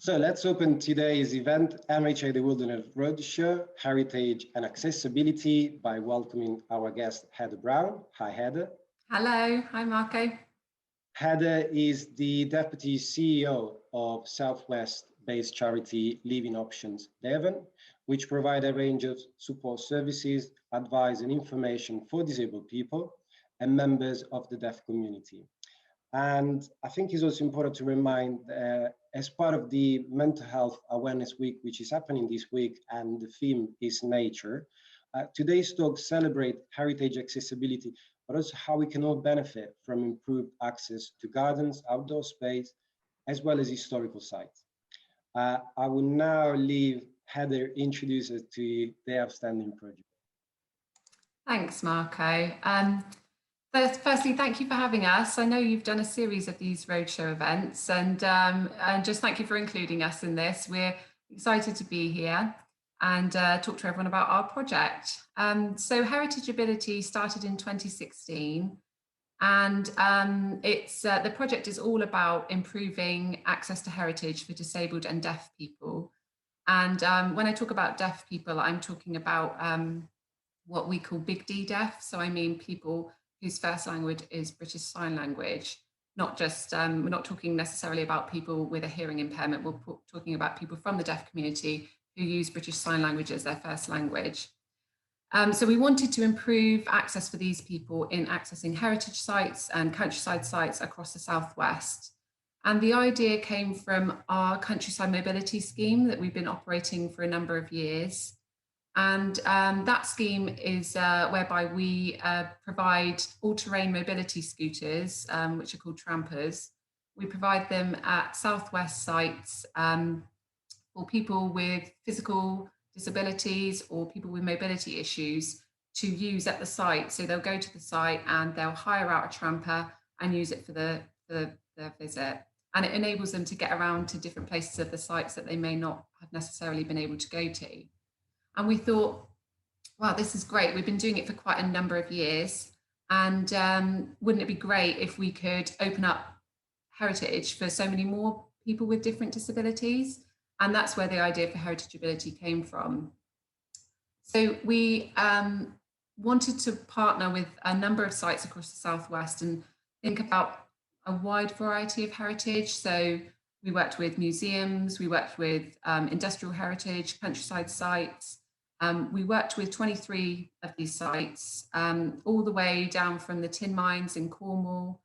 So let's open today's event, NLHF The Wilderness Roadshow, Heritage and Accessibility, by welcoming our guest, Heather Brown. Hi, Heather. Hello. Hi, Marco. Heather is the Deputy CEO of Southwest-based charity Living Options Devon, which provide a range of support services, advice and information for disabled people and members of the deaf community. And I think it's also important to remind, as part of the Mental Health Awareness Week, which is happening this week, and the theme is nature, today's talk celebrates heritage accessibility, but also how we can all benefit from improved access to gardens, outdoor space, as well as historical sites. I will now leave Heather introduce us to the outstanding project. Thanks, Marco. Firstly, thank you for having us. I know you've done a series of these roadshow events, and just thank you for including us in this. We're excited to be here and talk to everyone about our project. So Heritageability started in 2016, and the project is all about improving access to heritage for disabled and deaf people. And when I talk about deaf people, I'm talking about what we call Big D deaf. So I mean people whose first language is British Sign Language, not just, we're not talking necessarily about people with a hearing impairment, we're talking about people from the deaf community who use British Sign Language as their first language. So we wanted to improve access for these people in accessing heritage sites and countryside sites across the Southwest. And the idea came from our countryside mobility scheme that we've been operating for a number of years. And that scheme is whereby we provide all-terrain mobility scooters, which are called trampers. We provide them at Southwest sites for people with physical disabilities or people with mobility issues to use at the site. So they'll go to the site and they'll hire out a tramper and use it for their visit. And it enables them to get around to different places of the sites that they may not have necessarily been able to go to. And we thought, wow, this is great. We've been doing it for quite a number of years. And wouldn't it be great if we could open up heritage for so many more people with different disabilities? And that's where the idea for Heritageability came from. So we wanted to partner with a number of sites across the Southwest and think about a wide variety of heritage. So we worked with museums, we worked with industrial heritage, countryside sites. We worked with 23 of these sites, all the way down from the tin mines in Cornwall,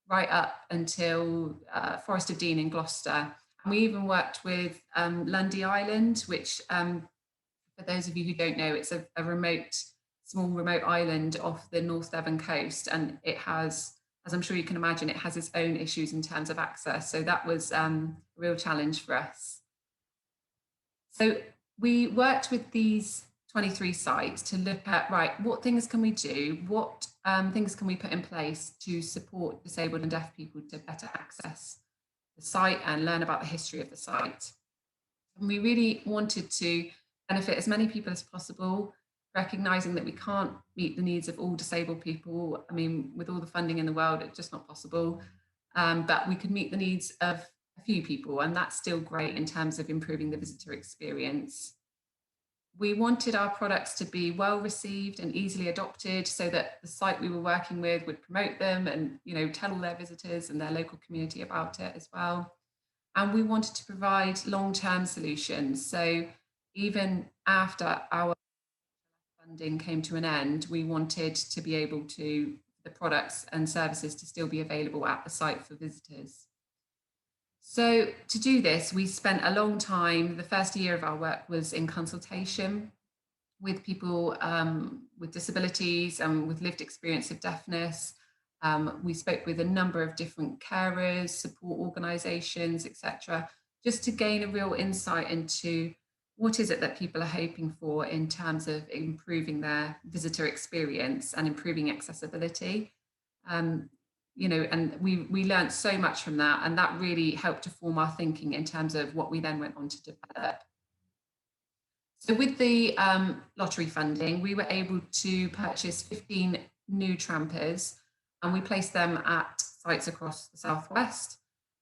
right up until Forest of Dean in Gloucester. And we even worked with Lundy Island, which, for those of you who don't know, it's a small remote island off the North Devon coast. And it has, as I'm sure you can imagine, it has its own issues in terms of access. So that was a real challenge for us. So we worked with these 23 sites to look at, right, what things can we do? What things can we put in place to support disabled and deaf people to better access the site and learn about the history of the site? And we really wanted to benefit as many people as possible, recognizing that we can't meet the needs of all disabled people. I mean, with all the funding in the world, it's just not possible. But we could meet the needs of a few people, and that's still great in terms of improving the visitor experience. We wanted our products to be well received and easily adopted so that the site we were working with would promote them and, you know, tell all their visitors and their local community about it as well. And we wanted to provide long-term solutions. So even after our funding came to an end, we wanted to be able to, the products and services to still be available at the site for visitors. So to do this, we spent a long time. The first year of our work was in consultation with people with disabilities and with lived experience of deafness. We spoke with a number of different carers, support organisations, etc., just to gain a real insight into what is it that people are hoping for in terms of improving their visitor experience and improving accessibility. You know, and we learned so much from that, and that really helped to form our thinking in terms of what we then went on to develop. So with the lottery funding, we were able to purchase 15 new trampers, and we placed them at sites across the Southwest.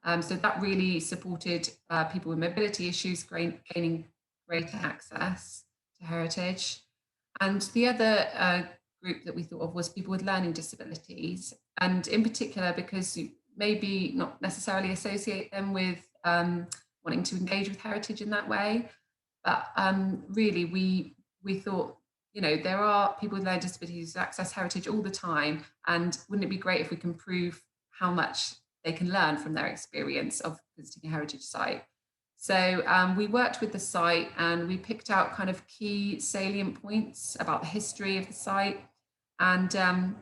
So that really supported people with mobility issues gaining greater access to heritage. And the other group that we thought of was people with learning disabilities, and in particular because you maybe not necessarily associate them with wanting to engage with heritage in that way, but really we thought, you know, there are people with learning disabilities who access heritage all the time, and wouldn't it be great if we can prove how much they can learn from their experience of visiting a heritage site? So we worked with the site and we picked out kind of key salient points about the history of the site. And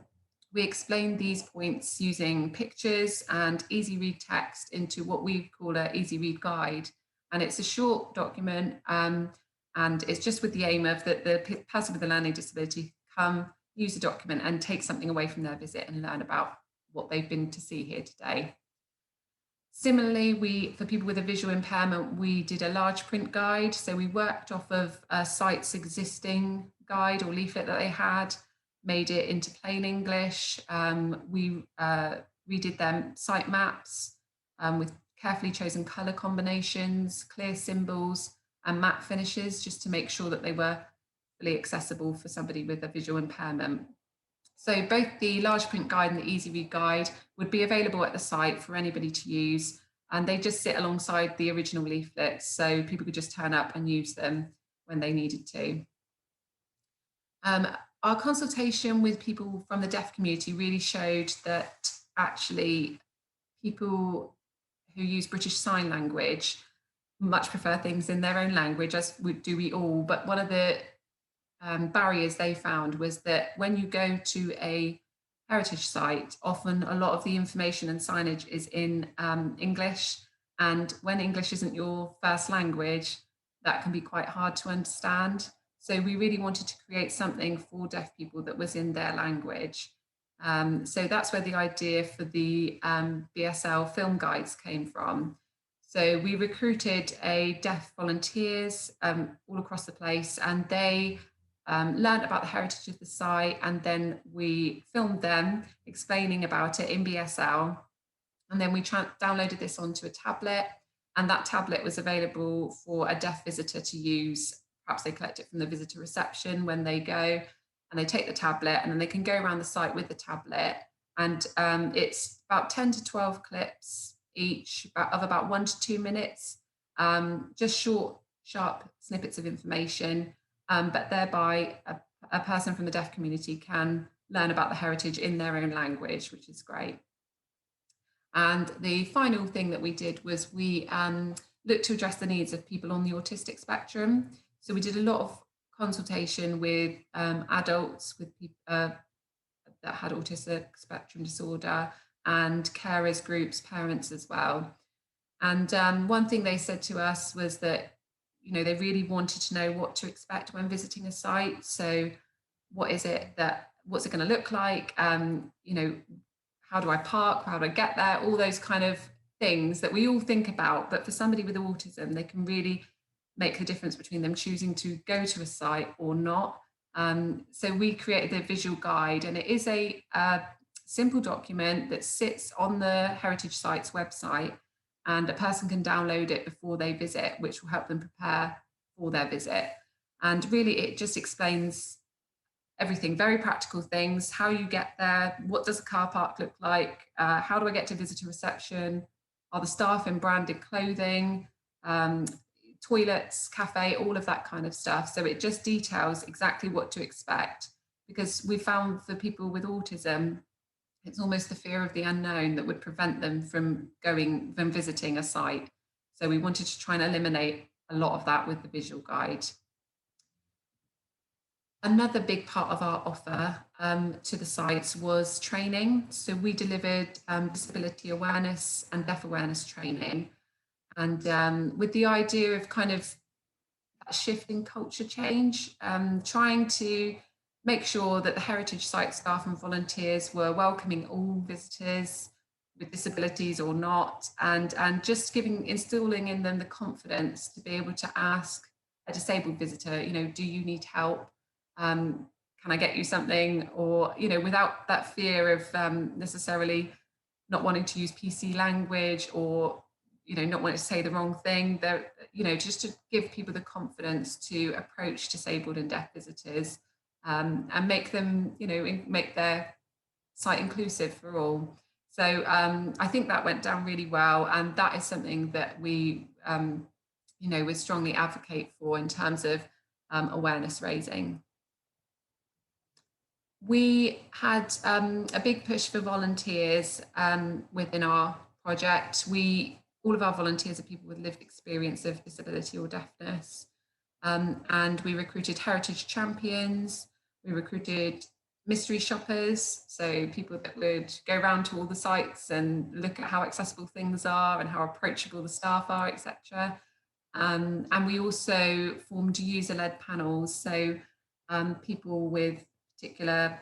we explained these points using pictures and easy read text into what we call an easy read guide. And it's a short document, and it's just with the aim of that the person with a learning disability come use the document and take something away from their visit and learn about what they've been to see here today. Similarly, for people with a visual impairment, we did a large print guide. So we worked off of a site's existing guide or leaflet that they had, made it into plain English. We redid them site maps with carefully chosen color combinations, clear symbols, and matte finishes, just to make sure that they were fully accessible for somebody with a visual impairment. So both the large print guide and the easy read guide would be available at the site for anybody to use, and they just sit alongside the original leaflets, so people could just turn up and use them when they needed to. Our consultation with people from the deaf community really showed that actually people who use British Sign Language much prefer things in their own language, as do we all. But one of the barriers they found was that when you go to a heritage site, often a lot of the information and signage is in English. And when English isn't your first language, that can be quite hard to understand. So we really wanted to create something for deaf people that was in their language. So that's where the idea for the BSL film guides came from. So we recruited deaf volunteers all across the place, and they learned about the heritage of the site, and then we filmed them explaining about it in BSL. And then we downloaded this onto a tablet, and that tablet was available for a deaf visitor to use. Perhaps they collect it from the visitor reception when they go, and they take the tablet and then they can go around the site with the tablet. And it's about 10 to 12 clips each of about 1 to 2 minutes, just short, sharp snippets of information, but thereby a person from the deaf community can learn about the heritage in their own language, which is great. And the final thing that we did was we looked to address the needs of people on the autistic spectrum. So we did a lot of consultation with adults with people that had autistic spectrum disorder, and carers groups, parents as well. And one thing they said to us was that, you know, they really wanted to know what to expect when visiting a site. So what's it going to look like? You know, how do I park? How do I get there? All those kind of things that we all think about, but for somebody with autism, they can really make the difference between them choosing to go to a site or not. So we created the visual guide, and it is a simple document that sits on the heritage site's website, and a person can download it before they visit, which will help them prepare for their visit. And really it just explains everything, very practical things: how you get there, what does a car park look like, how do I get to visitor reception, are the staff in branded clothing, toilets, cafe, all of that kind of stuff. So it just details exactly what to expect, because we found for people with autism, it's almost the fear of the unknown that would prevent them from visiting a site. So we wanted to try and eliminate a lot of that with the visual guide. Another big part of our offer to the sites was training. So we delivered disability awareness and deaf awareness training. And with the idea of kind of that shift in culture change, trying to make sure that the heritage site staff and volunteers were welcoming all visitors with disabilities or not, and just instilling in them the confidence to be able to ask a disabled visitor, you know, do you need help? Can I get you something? Or, you know, without that fear of necessarily not wanting to use PC language, or not wanting to say the wrong thing. They're, just to give people the confidence to approach disabled and deaf visitors, and make them, make their site inclusive for all. So I think that went down really well, and that is something that we, we strongly advocate for in terms of awareness raising. We had a big push for volunteers within our project. All of our volunteers are people with lived experience of disability or deafness, and we recruited heritage champions. We recruited mystery shoppers, so people that would go around to all the sites and look at how accessible things are and how approachable the staff are, etc. And we also formed user-led panels, so people with particular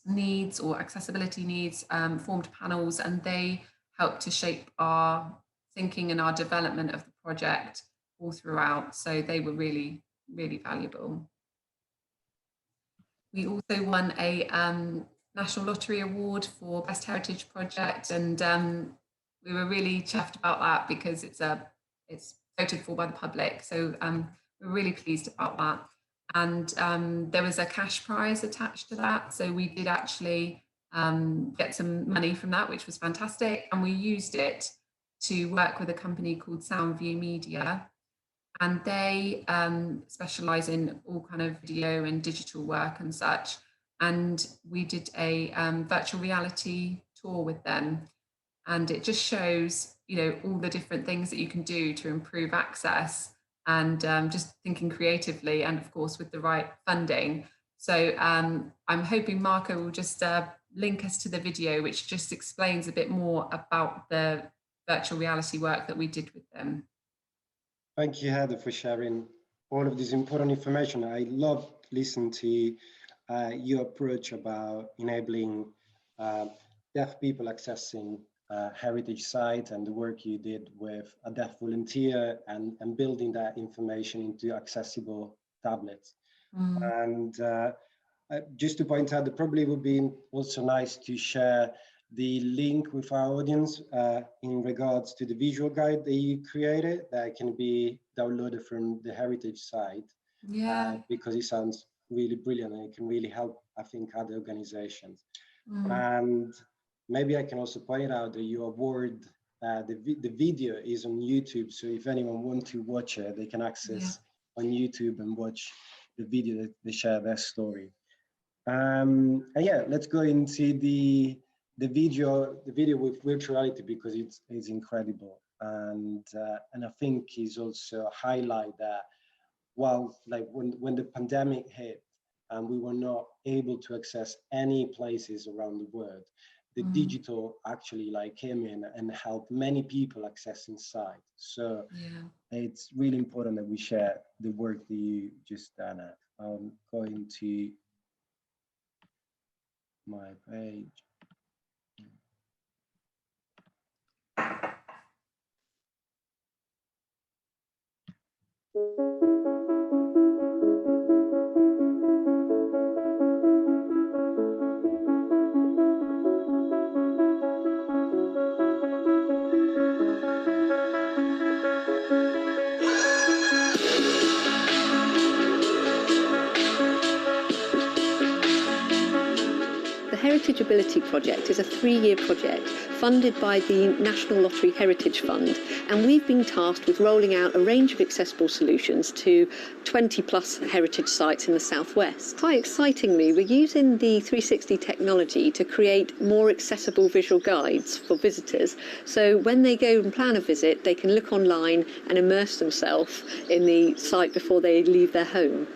needs or accessibility needs formed panels, and they helped to shape our thinking and our development of the project all throughout. So they were really, really valuable. We also won a National Lottery Award for Best Heritage Project, and we were really chuffed about that because it's voted for by the public. So we're really pleased about that. And there was a cash prize attached to that. So we did actually get some money from that, which was fantastic. And we used it to work with a company called Soundview Media. And they specialize in all kind of video and digital work and such. And we did a virtual reality tour with them. And it just shows, all the different things that you can do to improve access, and just thinking creatively, and of course with the right funding. So I'm hoping Marco will just link us to the video, which just explains a bit more about the virtual reality work that we did with them. Thank you, Heather, for sharing all of this important information. I love listening to your approach about enabling deaf people accessing heritage site, and the work you did with a deaf volunteer, and building that information into accessible tablets. And just to point out, it probably would be also nice to share the link with our audience in regards to the visual guide that you created that can be downloaded from the heritage site. Yeah. Because it sounds really brilliant, and it can really help, I think, other organizations. And maybe I can also point out that your award, the video is on YouTube. So if anyone wants to watch it, they can access on YouTube and watch the video that they share their story. And yeah, let's go into the video with virtual reality, because it's incredible. And I think is also a highlight that, well, like when the pandemic hit and we were not able to access any places around the world, the digital actually came in and helped many people access inside. So it's really important that we share the work that you just done. I'm going to my page. The Heritage Ability Project is a 3-year project funded by the National Lottery Heritage Fund, and we've been tasked with rolling out a range of accessible solutions to 20+ heritage sites in the southwest. Quite excitingly, we're using the 360 technology to create more accessible visual guides for visitors, so when they go and plan a visit, they can look online and immerse themselves in the site before they leave their home.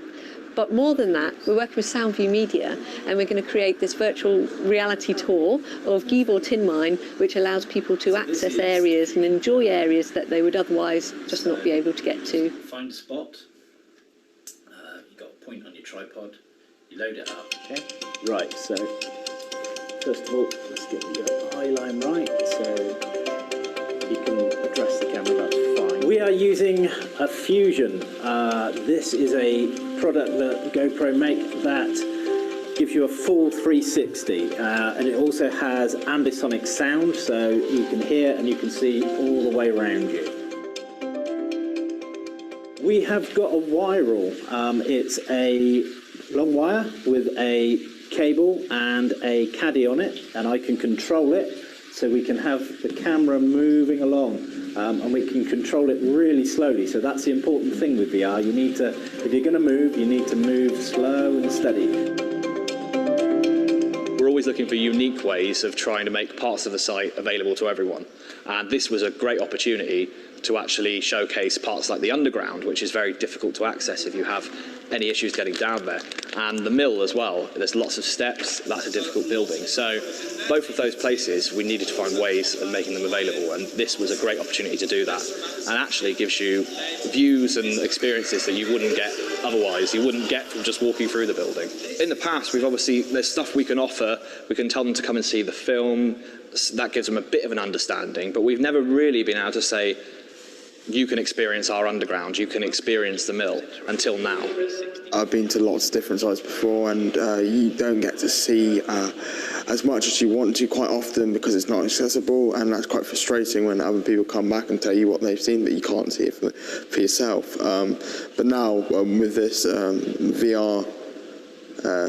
But more than that, we're working with Soundview Media, and we're going to create this virtual reality tour of Givor Tin Mine, which allows people to access areas and enjoy areas that they would otherwise just not be able to get to. Find a spot, you've got a point on your tripod, you load it up. Okay, right, so first of all, let's get your eye line right, so you can address the camera, that's fine. We are using a Fusion. This is a product that GoPro make that gives you a full 360, and it also has ambisonic sound, so you can hear and you can see all the way around you. We have got a wire rule. It's a long wire with a cable and a caddy on it, and I can control it, so we can have the camera moving along, and we can control it really slowly. So that's the important thing with VR. You need to, if you're going to move, you need to move slow and steady. We're always looking for unique ways of trying to make parts of the site available to everyone. And this was a great opportunity to actually showcase parts like the underground, which is very difficult to access if you have any issues getting down there. And the mill as well, there's lots of steps, that's a difficult building. So both of those places, we needed to find ways of making them available, and this was a great opportunity to do that. And actually gives you views and experiences that you wouldn't get otherwise, you wouldn't get from just walking through the building. In the past, there's stuff we can offer, we can tell them to come and see the film, that gives them a bit of an understanding, but we've never really been able to say, you can experience our underground, you can experience the mill, until now. I've been to lots of different sites before, and you don't get to see as much as you want to quite often because it's not accessible, and that's quite frustrating when other people come back and tell you what they've seen, but you can't see it for yourself. But now with this VR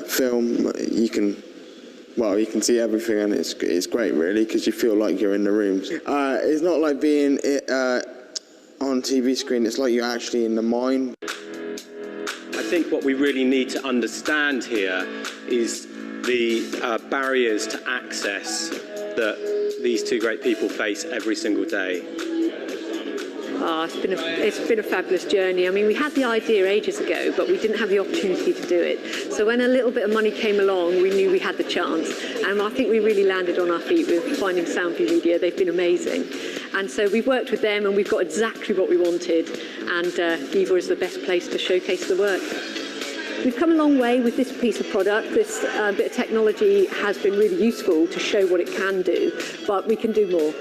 film, you can see everything, and it's great really, because you feel like you're in the rooms. It's not like being on TV screen, it's like you're actually in the mine. I think what we really need to understand here is the barriers to access that these two great people face every single day. Oh, it's been a fabulous journey. I mean, we had the idea ages ago, but we didn't have the opportunity to do it. So when a little bit of money came along, we knew we had the chance. And I think we really landed on our feet with Finding Soundview Media. They've been amazing. And so we've worked with them, and we've got exactly what we wanted. And Viva is the best place to showcase the work. We've come a long way with this piece of product. This bit of technology has been really useful to show what it can do, but we can do more.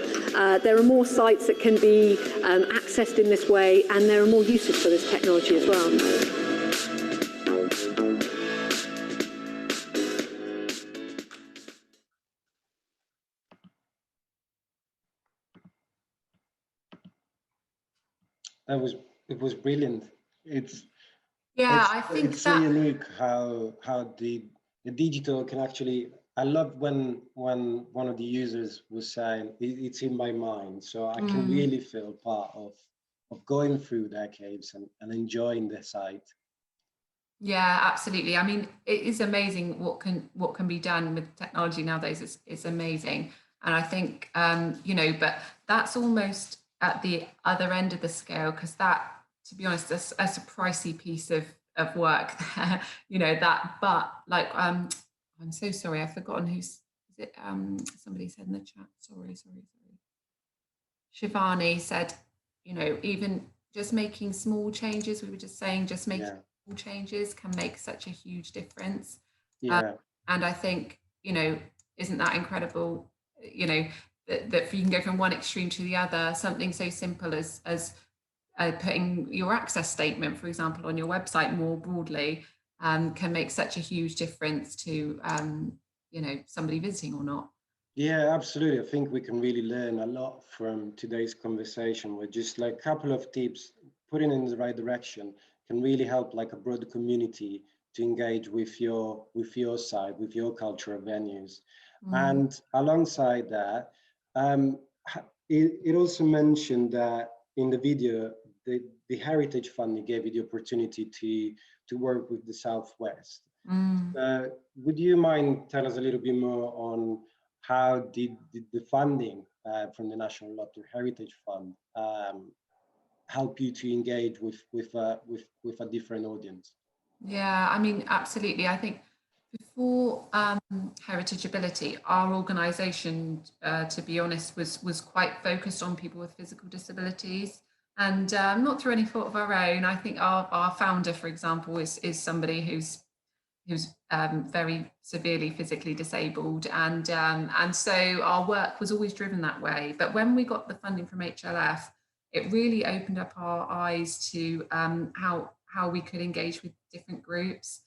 There are more sites that can be accessed in this way, and there are more uses for this technology as well. It was brilliant. I think it's so unique how the digital can actually. I love when one of the users was saying it's in my mind, so I can really feel part of going through their caves and enjoying the site. Yeah, absolutely. I mean, it is amazing what can be done with technology nowadays. It's amazing, and I think but that's almost at the other end of the scale, because that, to be honest, that's a pricey piece of work there, but like I'm so sorry, I've forgotten who's is it. Somebody said in the chat, sorry. Shivani said, even just making small changes, we were just saying, just making small changes can make such a huge difference. And I think, isn't that incredible, that you can go from one extreme to the other. Something so simple as putting your access statement, for example, on your website more broadly can make such a huge difference to somebody visiting or not. Yeah, absolutely. I think we can really learn a lot from today's conversation, with just like a couple of tips, putting in the right direction can really help like a broader community to engage with your site, with your cultural venues. And alongside that, it also mentioned that in the video, the Heritage Fund gave you the opportunity to work with the Southwest. Would you mind tell us a little bit more on how did the funding from the National Lottery Heritage Fund help you to engage with a different audience? Yeah, I mean, absolutely. I think before Heritage Ability, our organisation, to be honest, was quite focused on people with physical disabilities, and not through any fault of our own. I think our founder, for example, is somebody who's very severely physically disabled, and so our work was always driven that way. But when we got the funding from HLF, it really opened up our eyes to how we could engage with different groups.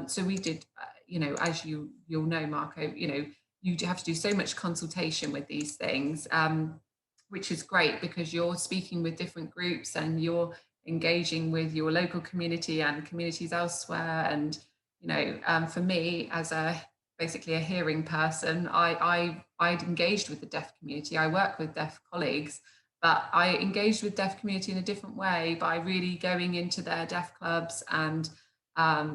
So we did, as you'll know, Marco, you have to do so much consultation with these things, which is great because you're speaking with different groups and you're engaging with your local community and communities elsewhere. And for me, as basically a hearing person, I'd engaged with the deaf community. I work with deaf colleagues, but I engaged with deaf community in a different way by really going into their deaf clubs and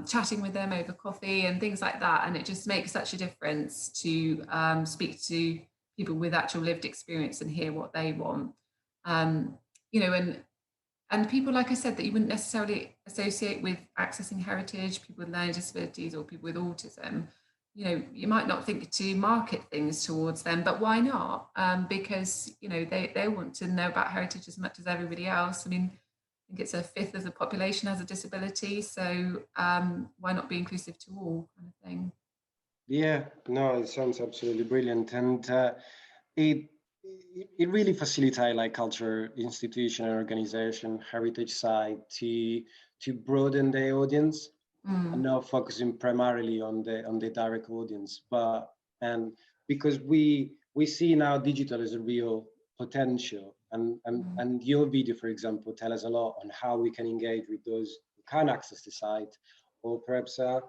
chatting with them over coffee and things like that. And it just makes such a difference to speak to people with actual lived experience and hear what they want. And people, like I said, that you wouldn't necessarily associate with accessing heritage, people with learning disabilities or people with autism. You might not think to market things towards them, but why not? Because, they want to know about heritage as much as everybody else. I mean, I think it's a fifth of the population has a disability. So why not be inclusive to all, kind of thing? Yeah, no, it sounds absolutely brilliant. And it really facilitates like culture, institution, and organization, heritage side to broaden the audience. And not focusing primarily on the direct audience, and because we see now digital as a real potential, and your video, for example, tell us a lot on how we can engage with those who can't access the site, or perhaps on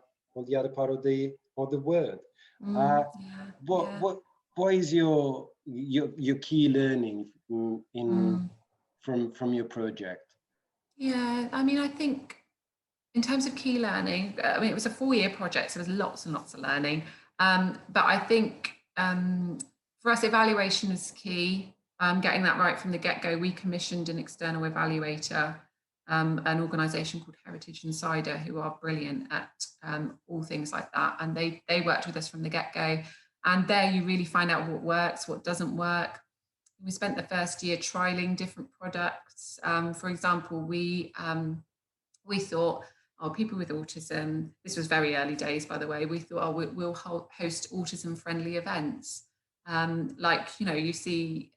the other part of the world. What is your key learning from your project? Yeah, I mean, I think in terms of key learning, it was a 4-year project, so there was lots and lots of learning. But I think for us, evaluation is key. Getting that right from the get-go. We commissioned an external evaluator, an organisation called Heritage Insider, who are brilliant at all things like that. And they worked with us from the get-go. And there you really find out what works, what doesn't work. We spent the first year trialling different products. For example, we thought, people with autism, this was very early days, by the way, we thought, we'll host autism-friendly events. You see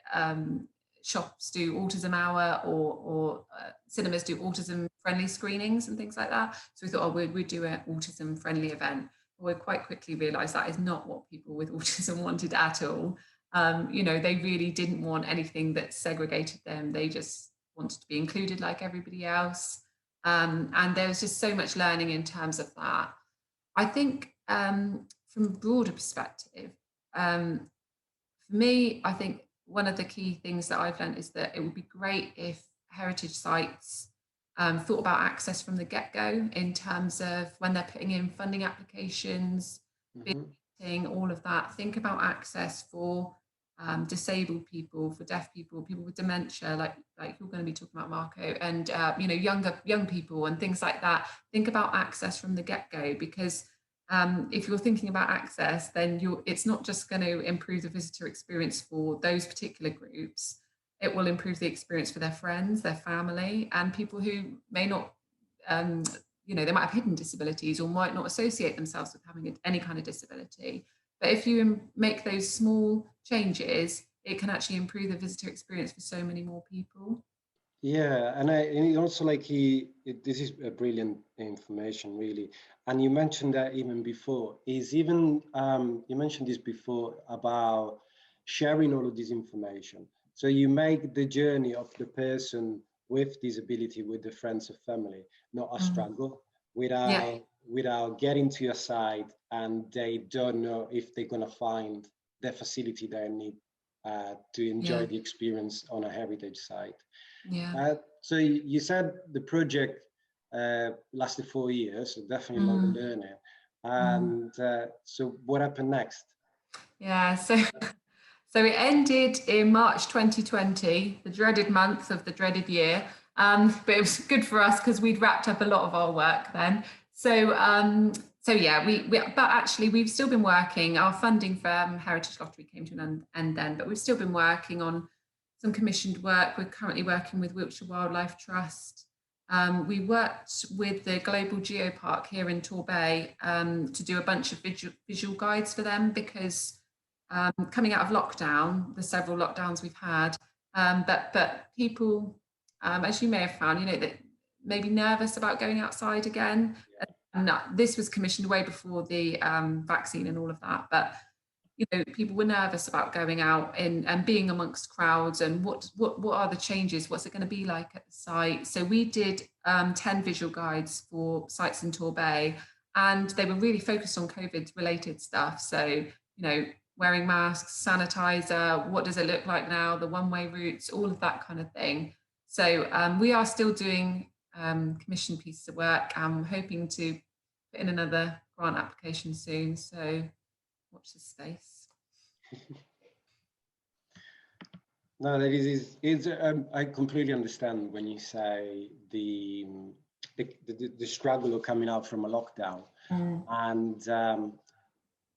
shops do autism hour or cinemas do autism-friendly screenings and things like that. So we thought, we'd do an autism-friendly event. But we quite quickly realised that is not what people with autism wanted at all. They really didn't want anything that segregated them. They just wanted to be included like everybody else. And there was just so much learning in terms of that. I think from a broader perspective, for me, I think one of the key things that I've learned is that it would be great if heritage sites thought about access from the get-go in terms of when they're putting in funding applications, bidding, all of that. Think about access for disabled people, for deaf people, people with dementia, like you're going to be talking about, Marco, and young people and things like that. Think about access from the get-go, because if you're thinking about access, then it's not just going to improve the visitor experience for those particular groups. It will improve the experience for their friends, their family, and people who may not, they might have hidden disabilities or might not associate themselves with having any kind of disability. But if you make those small changes, it can actually improve the visitor experience for so many more people. Yeah, and also this is a brilliant information, really. And you mentioned that even before. You mentioned this before about sharing all of this information. So you make the journey of the person with disability with the friends and family not a struggle, without getting to your site and they don't know if they're going to find the facility they need to enjoy the experience on a heritage site. So you said the project lasted 4 years, so definitely a lot of learning. And so what happened next? Yeah, so it ended in March 2020, the dreaded month of the dreaded year. But it was good for us because we'd wrapped up a lot of our work then. So yeah, but actually we've still been working. Our funding for Heritage Lottery came to an end then, but we've still been working on some commissioned work. We're currently working with Wiltshire Wildlife Trust. We worked with the Global Geopark here in Torbay to do a bunch of visual guides for them, because coming out of lockdown, the several lockdowns we've had, but people, as you may have found, that maybe nervous about going outside again. this was commissioned way before the vaccine and all of that, but you know, people were nervous about going out and being amongst crowds, and what are the changes, what's it going to be like at the site. So we did 10 visual guides for sites in Torbay, and they were really focused on COVID related stuff. So, you know, wearing masks, sanitizer, what does it look like now, the one-way routes, all of that kind of thing. So we are still doing commission pieces of work. I'm hoping to put in another grant application soon. So watch this space. No, that is I completely understand when you say the struggle of coming out from a lockdown, and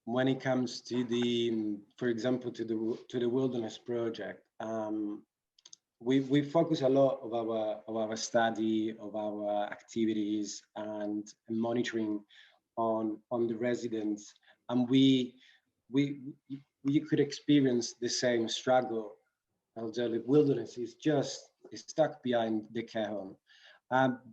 when it comes to the, for example, to the wilderness project, we focus a lot of our study, of our activities and monitoring on the residents, and we could experience the same struggle. The wilderness is stuck behind the care home.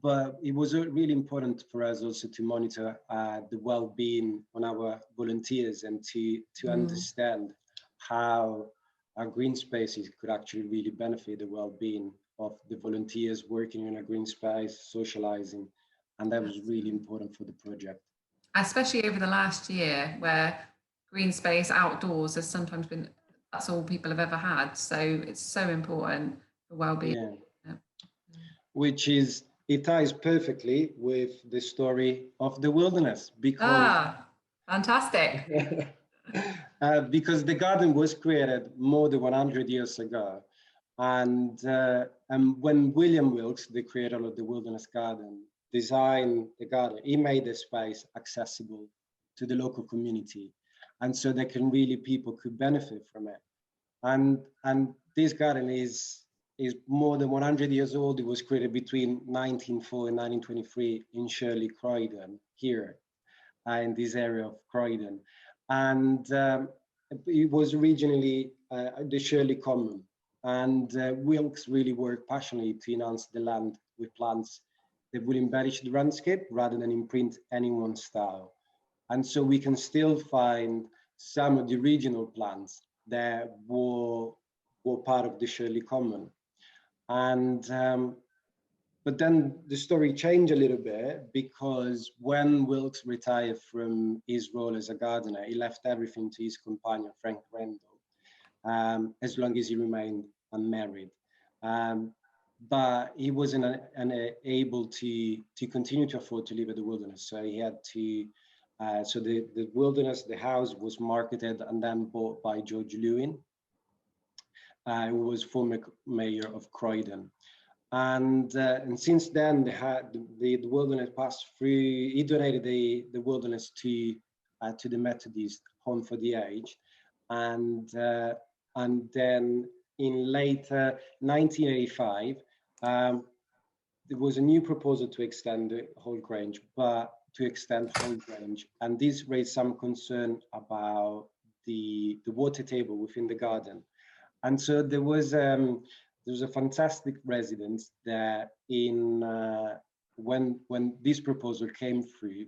But it was really important for us also to monitor the well-being on our volunteers and to understand how our green spaces could actually really benefit the well-being of the volunteers working in a green space, socializing, and that was really important for the project. Especially over the last year, where green space outdoors has sometimes been, that's all people have ever had. So it's so important for well-being. Yeah. Which is, it ties perfectly with the story of the wilderness, because fantastic. Because the garden was created more than 100 years ago, and when William Wilkes, the creator of the Wilderness Garden, designed the garden, he made the space accessible to the local community, and so that people could benefit from it. And this garden is more than 100 years old. It was created between 1904 and 1923 in Shirley, Croydon, here in this area of Croydon. And it was originally the Shirley Common. And Wilkes really worked passionately to enhance the land with plants that would embellish the landscape rather than imprint any one style. And so we can still find some of the original plants that were part of the Shirley Common. And but then the story changed a little bit, because when Wilkes retired from his role as a gardener, he left everything to his companion, Frank Rendell, as long as he remained unmarried. But he wasn't able to continue to afford to live at the wilderness. So he had to, so the wilderness, the house was marketed and then bought by George Lewin, who was former mayor of Croydon. And since then, the wilderness passed through. He donated the wilderness to the Methodist Home for the Aged, and then in later 1985, there was a new proposal to extend the whole Grange, and this raised some concern about the water table within the garden, and so there was a fantastic resident that when this proposal came through,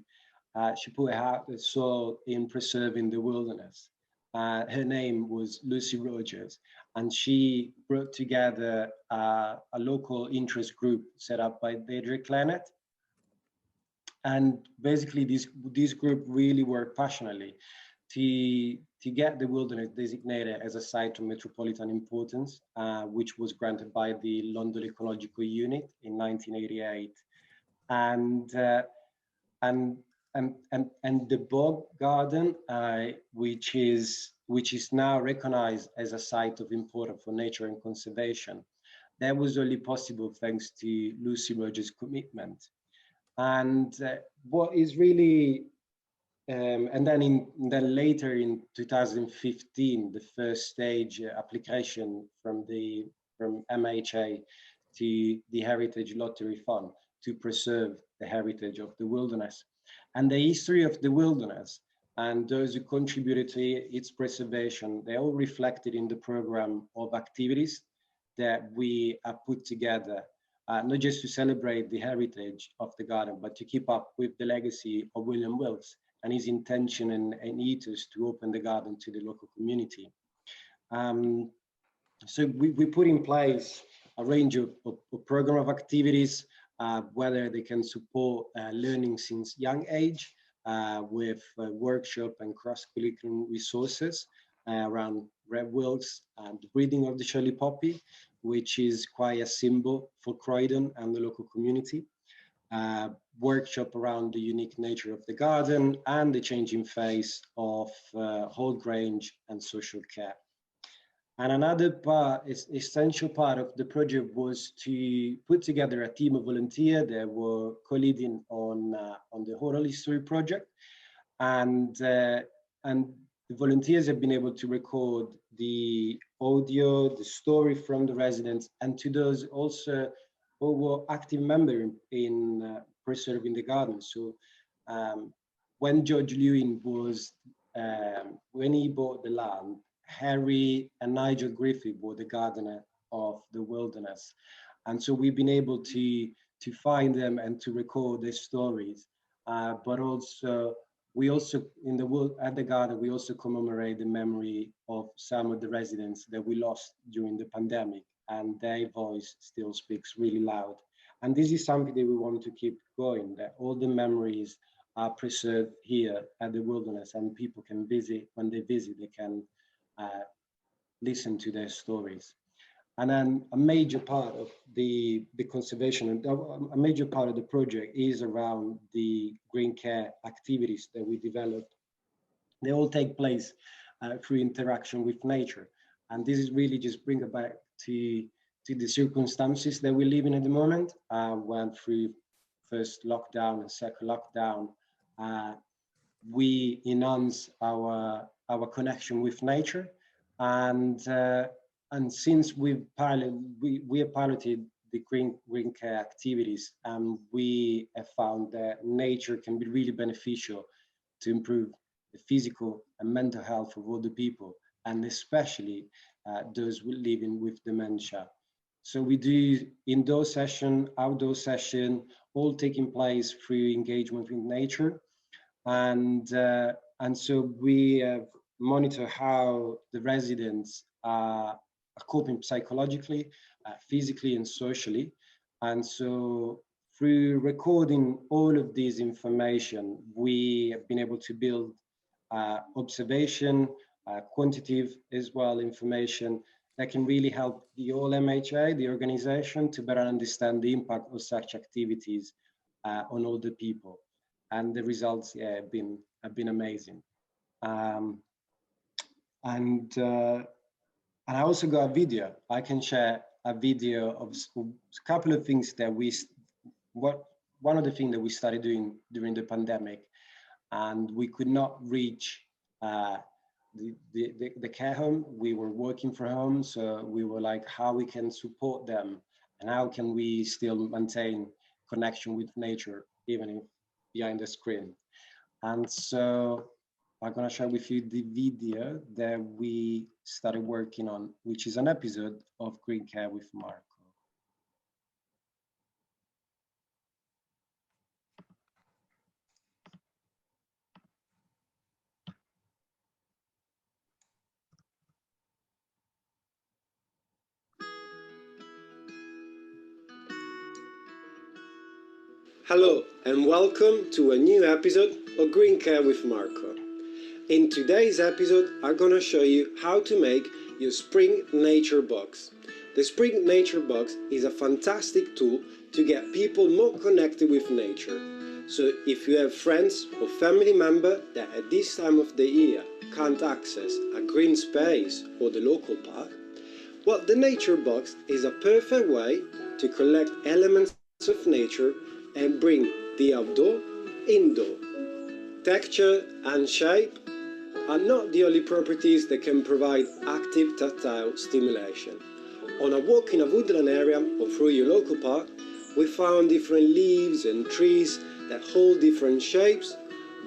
she put her heart and soul in preserving the wilderness. Her name was Lucy Rogers, and she brought together a local interest group set up by Deirdre Clennett. And basically this group really worked passionately to get the wilderness designated as a site of metropolitan importance, which was granted by the London Ecological Unit in 1988, and the Bog Garden, which is now recognized as a site of importance for nature and conservation. That was only possible thanks to Lucy Rogers' commitment. And what is really and then later in 2015, the first stage application from MHA to the Heritage Lottery Fund to preserve the heritage of the wilderness. And the history of the wilderness and those who contributed to its preservation, they're all reflected in the program of activities that we have put together not just to celebrate the heritage of the garden, but to keep up with the legacy of William Wilkes and his intention and ethos to open the garden to the local community. So we put in place a range of program of activities, whether they can support learning since young age, with workshop and cross-curriculum resources around Red Wilkes and the breeding of the Shirley poppy, which is quite a symbol for Croydon and the local community. Workshop around the unique nature of the garden and the changing face of whole range and social care. And another part, essential part of the project was to put together a team of volunteers that were co-leading on the oral history project. And the volunteers have been able to record the audio, the story from the residents, and to those also who were active members in preserving the garden. So when George Lewin was, when he bought the land, Harry and Nigel Griffith were the gardener of the wilderness. And so we've been able to find them and to record their stories. But also, we also, at the garden, we also commemorate the memory of some of the residents that we lost during the pandemic, and their voice still speaks really loud. And this is something that we want to keep going, that all the memories are preserved here at the wilderness, and people can visit, when they visit, they can listen to their stories. And then a major part of the conservation, a major part of the project is around the green care activities that we developed. They all take place through interaction with nature. And this is really just bring it back to the circumstances that we live in at the moment. Went through first lockdown and second lockdown. We enhance our connection with nature, and since we have piloted the green care activities, we have found that nature can be really beneficial to improve the physical and mental health of all the people, and especially those living with dementia. So we do indoor session, outdoor session, all taking place through engagement with nature. And so we monitor how the residents are coping psychologically, physically and socially. And so through recording all of this information, we have been able to build observation, quantitative as well information that can really help the whole MHA, the organization, to better understand the impact of such activities on all the people. And the results have been amazing. And I also got a video. I can share a video of a couple of things that one of the things that we started doing during the pandemic, and we could not reach the care home. We were working from home, so we were like, how we can support them and how can we still maintain connection with nature, even if behind the screen. And so I'm going to share with you the video that we started working on, which is an episode of Green Care with Marco. Hello and welcome to a new episode of Green Care with Marco. In today's episode, I'm going to show you how to make your Spring Nature Box. The Spring Nature Box is a fantastic tool to get people more connected with nature. So if you have friends or family member that at this time of the year can't access a green space or the local park, well, the Nature Box is a perfect way to collect elements of nature and bring the outdoor indoor. Texture and shape are not the only properties that can provide active tactile stimulation. On a walk in a woodland area or through your local park, we found different leaves and trees that hold different shapes,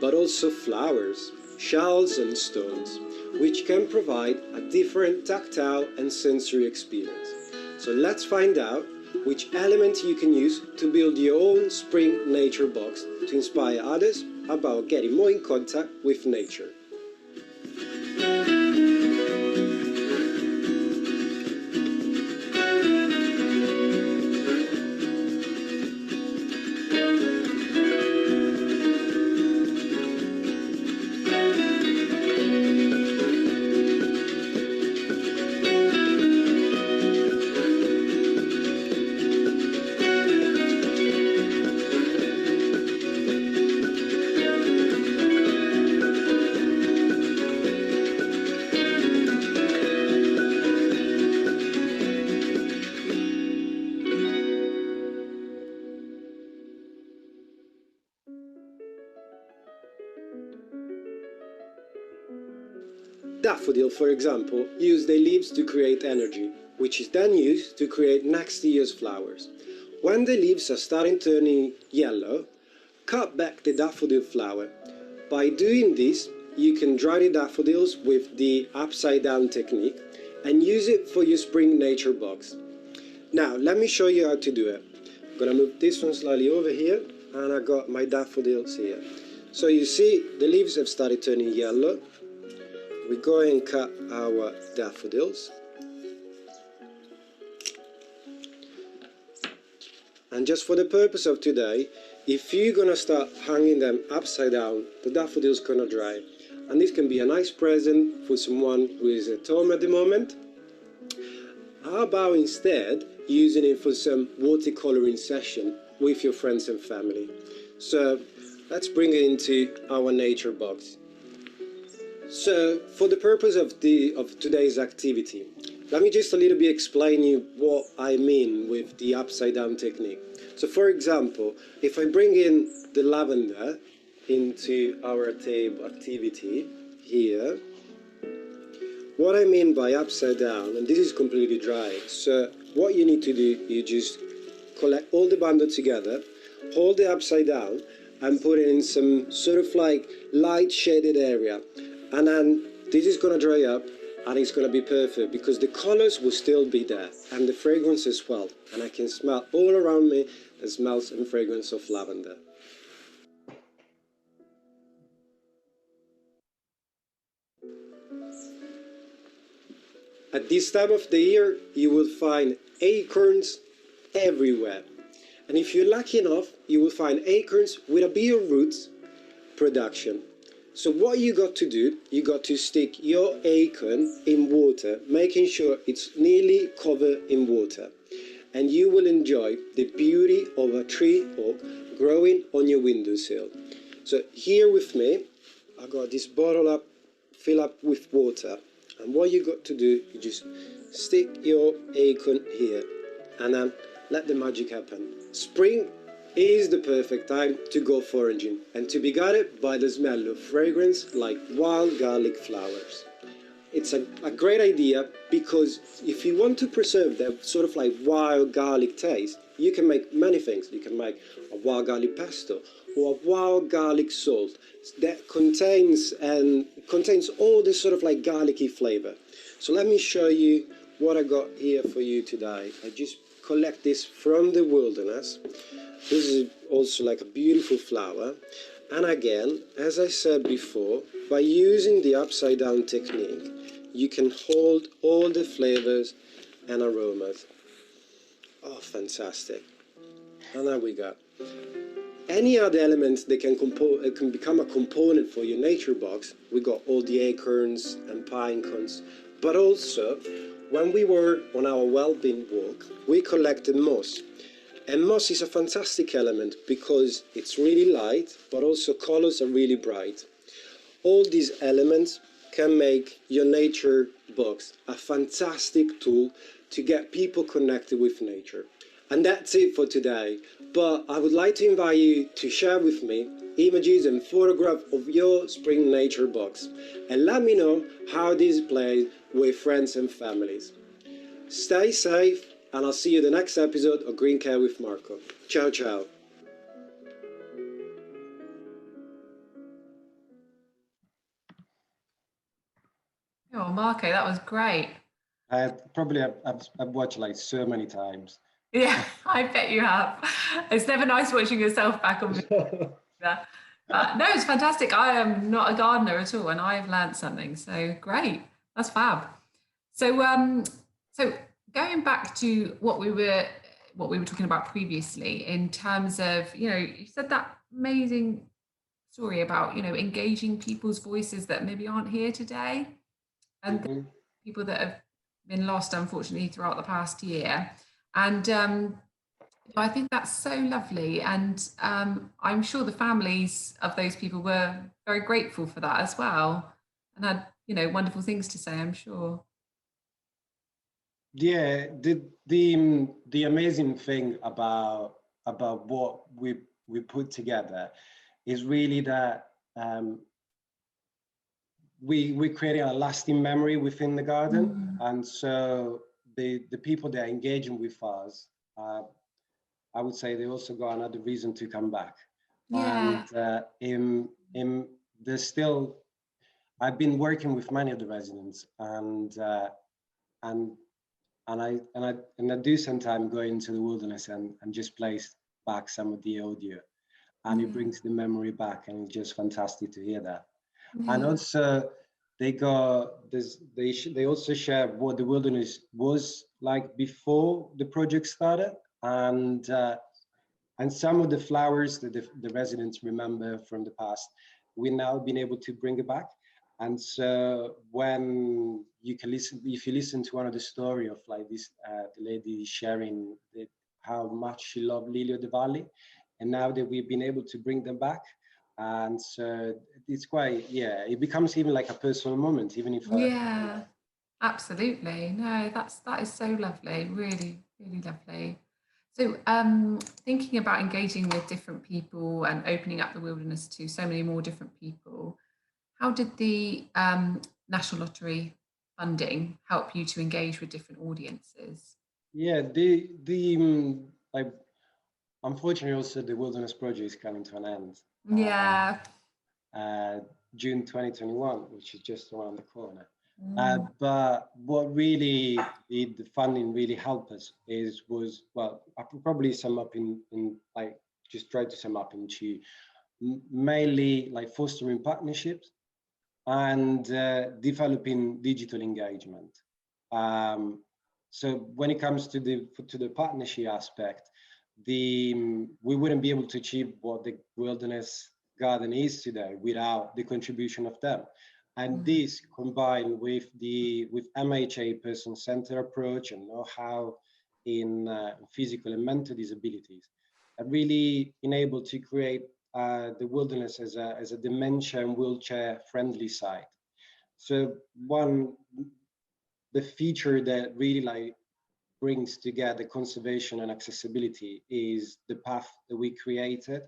but also flowers, shells and stones, which can provide a different tactile and sensory experience. So let's find out which elements you can use to build your own spring nature box to inspire others about getting more in contact with nature. Daffodil, for example, use their leaves to create energy, which is then used to create next year's flowers. When the leaves are starting turning yellow, cut back the daffodil flower. By doing this, you can dry the daffodils with the upside down technique and use it for your spring nature box. Now, let me show you how to do it. I'm gonna move this one slightly over here, and I got my daffodils here. So you see, the leaves have started turning yellow. We go and cut our daffodils. And just for the purpose of today, if you're gonna start hanging them upside down, the daffodils gonna dry. And this can be a nice present for someone who is at home at the moment. How about instead using it for some watercoloring session with your friends and family? So let's bring it into our nature box. So, for the purpose of today's activity, let me just a little bit explain you what I mean with the upside down technique. So, for example, if I bring in the lavender into our table activity here, what I mean by upside down, and this is completely dry, so what you need to do, you just collect all the bundle together, hold it upside down, and put it in some sort of like light shaded area. And then this is going to dry up and it's going to be perfect because the colors will still be there and the fragrance as well. And I can smell all around me the smells and fragrance of lavender. At this time of the year, you will find acorns everywhere. And if you're lucky enough, you will find acorns with a bit of roots production. So what you got to do, you got to stick your acorn in water, making sure it's nearly covered in water. And you will enjoy the beauty of a tree oak growing on your windowsill. So here with me, I got this bottle up, fill up with water. And what you got to do, you just stick your acorn here and then let the magic happen. Spring is the perfect time to go foraging and to be guided by the smell of fragrance like wild garlic flowers. It's a great idea because if you want to preserve that sort of like wild garlic taste, you can make many things. You can make a wild garlic pesto or a wild garlic salt that contains all this sort of like garlicky flavor. So let me show you what I got here for you today. I just collect this from the wilderness. This is also like a beautiful flower. And again, as I said before, by using the upside down technique, you can hold all the flavors and aromas. Oh, fantastic. And there we go. Any other elements that can become a component for your nature box, we got all the acorns and pine cones, but also when we were on our well-being walk, we collected moss. And moss is a fantastic element because it's really light, but also colors are really bright. All these elements can make your nature box a fantastic tool to get people connected with nature. And that's it for today. But I would like to invite you to share with me images and photographs of your spring nature box. And let me know how this plays with friends and families. Stay safe, and I'll see you in the next episode of Green Care with Marco. Ciao, ciao. Oh, Marco, that was great. I've watched like so many times. Yeah, I bet you have. It's never nice watching yourself back on video. No, it's fantastic. I am not a gardener at all, and I've learned something. So great, that's fab. So, so going back to what we were talking about previously, in terms of, you said that amazing story about, engaging people's voices that maybe aren't here today, and people that have been lost, unfortunately, throughout the past year. And I think that's so lovely. And I'm sure the families of those people were very grateful for that as well, and had, wonderful things to say, I'm sure. Yeah, the amazing thing about what we put together is really that we created a lasting memory within the garden, and so the people that are engaging with us, I would say they also got another reason to come back. Yeah. And there's still, I've been working with many of the residents, and I do sometimes go into the wilderness and just play back some of the audio, and it brings the memory back, and it's just fantastic to hear that. And also they also share what the wilderness was like before the project started, and some of the flowers that the residents remember from the past, we've now been able to bring it back. And so when you can listen, if you listen to one of the story of like this, the lady sharing how much she loved Lily of the Valley, and now that we've been able to bring them back, and so it's quite, it becomes even like a personal moment, even if absolutely. No, that is so lovely, really, really lovely. So thinking about engaging with different people and opening up the wilderness to so many more different people, how did the National Lottery funding help you to engage with different audiences? Yeah, like, unfortunately, also the wilderness project is coming to an end. Yeah. June 2021, which is just around the corner. But what really did the funding really help us was, well, I could probably sum up in like, just try to sum up into mainly like fostering partnerships and developing digital engagement. So when it comes to the partnership aspect, we wouldn't be able to achieve what the wilderness garden is today without the contribution of them. And this, combined with MHA person-centered approach and know-how in physical and mental disabilities, are really enabled to create the wilderness as a dementia and wheelchair-friendly site. So the feature that really like brings together conservation and accessibility is the path that we created,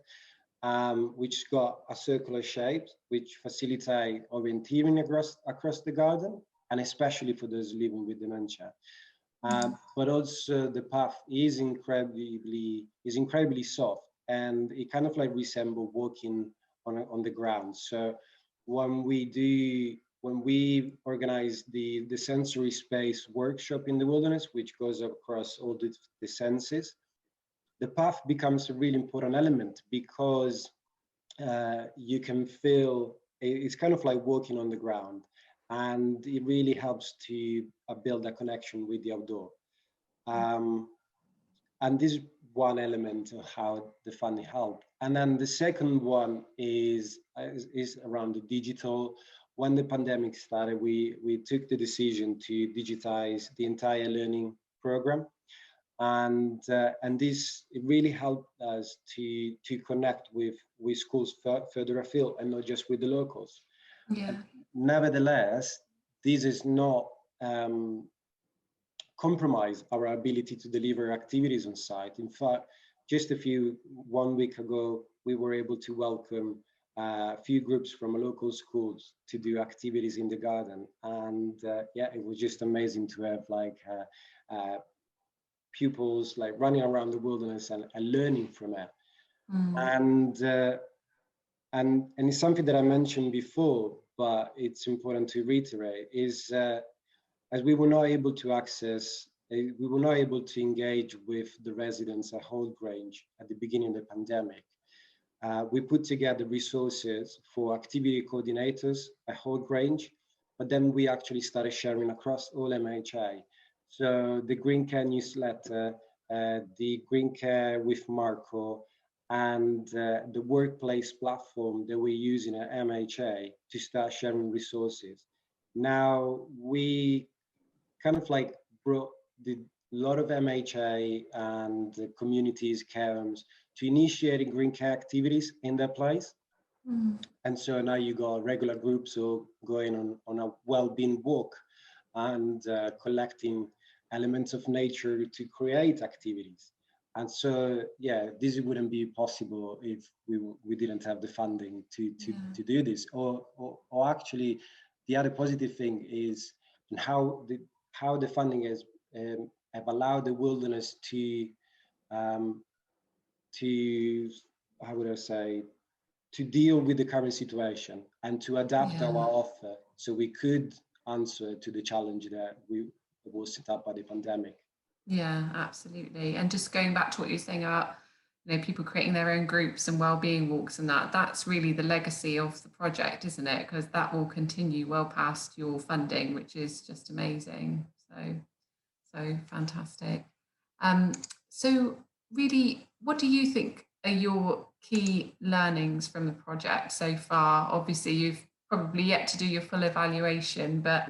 which got a circular shape, which facilitate orienteering across the garden, and especially for those living with dementia. But also the path is incredibly soft, and it kind of like resemble walking on the ground. So when we organize the sensory space workshop in the wilderness, which goes across all the senses, the path becomes a really important element, because you can feel it's kind of like walking on the ground, and it really helps to build a connection with the outdoor. And this is one element of how the funding helped. And then the second one is around the digital. When the pandemic started, we took the decision to digitize the entire learning program. And this, it really helped us to connect with schools further afield, and not just with the locals. Nevertheless, this is not compromise our ability to deliver activities on site. In fact, just 1 week ago, we were able to welcome a few groups from local schools to do activities in the garden. And it was just amazing to have like pupils like running around the wilderness and learning from it. And it's something that I mentioned before, but it's important to reiterate, is as we were not able to access we were not able to engage with the residents at Holt Grange at the beginning of the pandemic. We put together resources for activity coordinators at Holt Grange, but then we actually started sharing across all MHA. So the Green Care newsletter, the Green Care with Marco, and the workplace platform that we're using at MHA to start sharing resources. Now we kind of like brought a lot of MHA and the communities, care homes, to initiating green care activities in their place. And so now you got regular groups who going on a well-being walk and collecting elements of nature to create activities. And so, yeah, this wouldn't be possible if we didn't have the funding to do this. Or actually, the other positive thing is how the funding has have allowed the wilderness to how would I say, to deal with the current situation and to adapt our offer so we could answer to the challenge that was set up by the pandemic. Yeah, absolutely. And just going back to what you're saying about, you know, people creating their own groups and well-being walks and that's really the legacy of the project, isn't it? Because that will continue well past your funding, which is just amazing. So fantastic. So really, what do you think are your key learnings from the project so far? Obviously, you've probably yet to do your full evaluation, but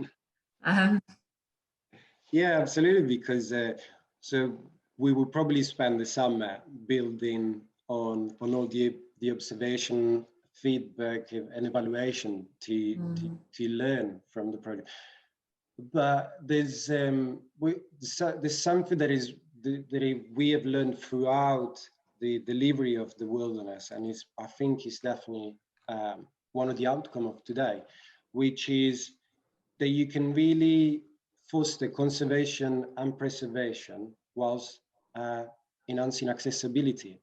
yeah, absolutely, because so we will probably spend the summer building on all the observation, feedback, and evaluation to learn from the project. But there's something that we have learned throughout the delivery of the wilderness, and I think is definitely one of the outcomes of today, which is that you can really foster conservation and preservation whilst enhancing accessibility.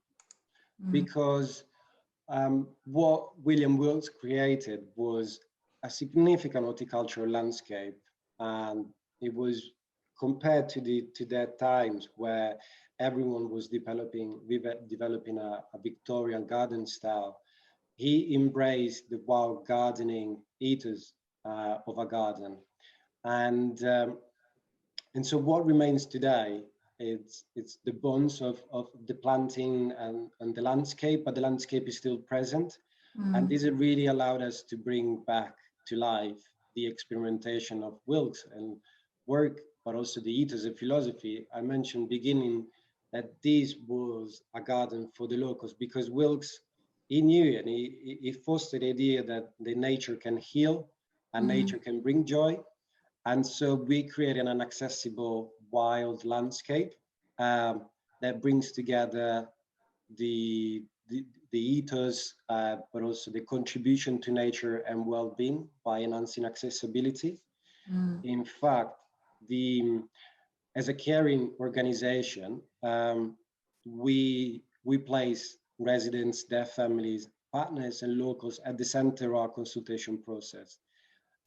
Because what William Wilkes created was a significant horticultural landscape, and it was compared to that times where everyone was developing a Victorian garden style. He embraced the wild gardening ethos of a garden, and so what remains today, it's the bones of the planting and the landscape, but the landscape is still present. And this really allowed us to bring back to life the experimentation of Wilkes and work, but also the ethos of philosophy. I mentioned beginning that this was a garden for the locals, because Wilkes, he knew and he fostered the idea that the nature can heal and nature can bring joy. And so we created an accessible wild landscape that brings together the ethos, but also the contribution to nature and well-being by enhancing accessibility. In fact, as a caring organization, we place residents, their families, partners, and locals at the center of our consultation process.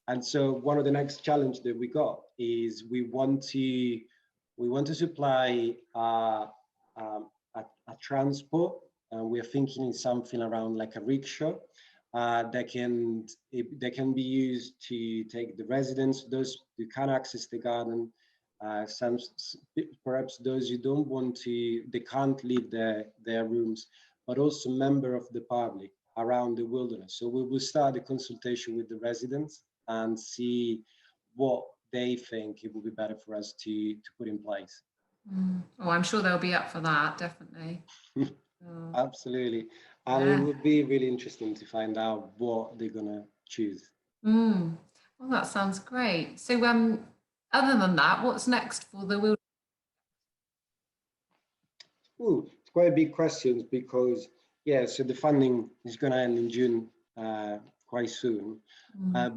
And so one of the next challenge that we got is we want to supply a transport, and we're thinking in something around like a rickshaw that can be used to take the residents, those who can't access the garden, perhaps those who don't want to, they can't leave their rooms, but also member of the public around the wilderness. So we will start the consultation with the residents and see what they think it would be better for us to put in place. Oh, I'm sure they'll be up for that, definitely. Absolutely. And it would be really interesting to find out what they're going to choose. Well, that sounds great. So other than that, what's next for the wilderness? It's quite a big question, because, so the funding is going to end in June quite soon.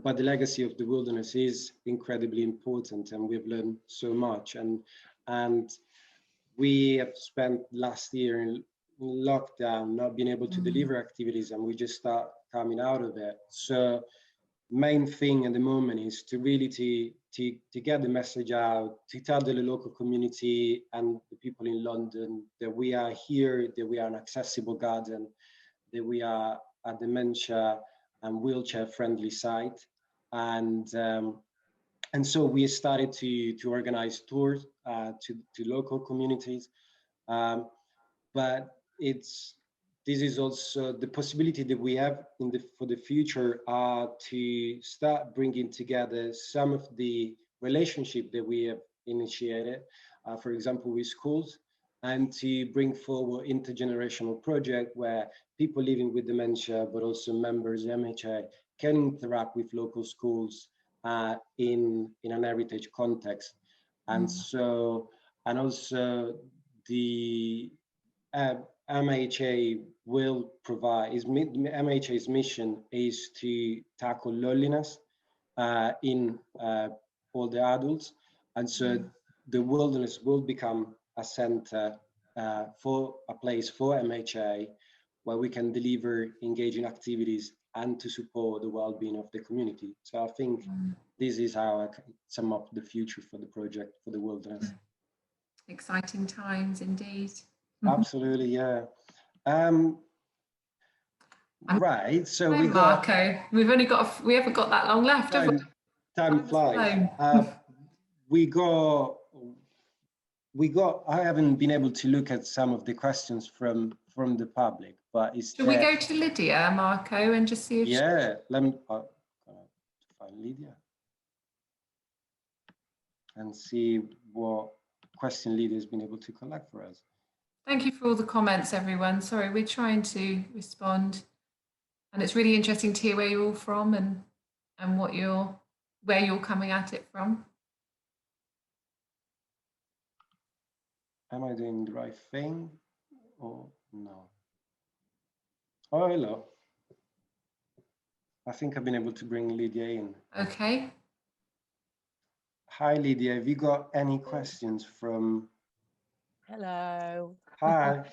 But the legacy of the wilderness is incredibly important, and we've learned so much. And we have spent last year in lockdown, not being able to deliver activities, and we just start coming out of it. So main thing at the moment is to really to get the message out, to tell the local community and the people in London that we are here, that we are an accessible garden, that we are a dementia and wheelchair friendly site. And so we started to organize tours to local communities. But this is also the possibility that we have for the future to start bringing together some of the relationship that we have initiated, for example, with schools, and to bring forward intergenerational project where people living with dementia, but also members of NLHF can interact with local schools in an heritage context. And so, and also the MHA will provide, MHA's mission is to tackle loneliness in all the adults. And so the wilderness will become a center for a place for MHA where we can deliver engaging activities and to support the well-being of the community. So I think this is how I can sum up the future for the project for the wilderness. Exciting times indeed. Absolutely, yeah. Right, so we Marco, got. we haven't got that long left. Time flies. I haven't been able to look at some of the questions from the public, but it's. Should we go to Lydia, Marco, and just see if? Yeah, let me find Lydia and see what question Lydia has been able to collect for us. Thank you for all the comments, everyone. Sorry, we're trying to respond, and it's really interesting to hear where you're all from and where you're coming at it from. Am I doing the right thing or no? Oh, hello. I think I've been able to bring Lydia in. Okay. Hi, Lydia. Have you got any questions from? Hello. Hi.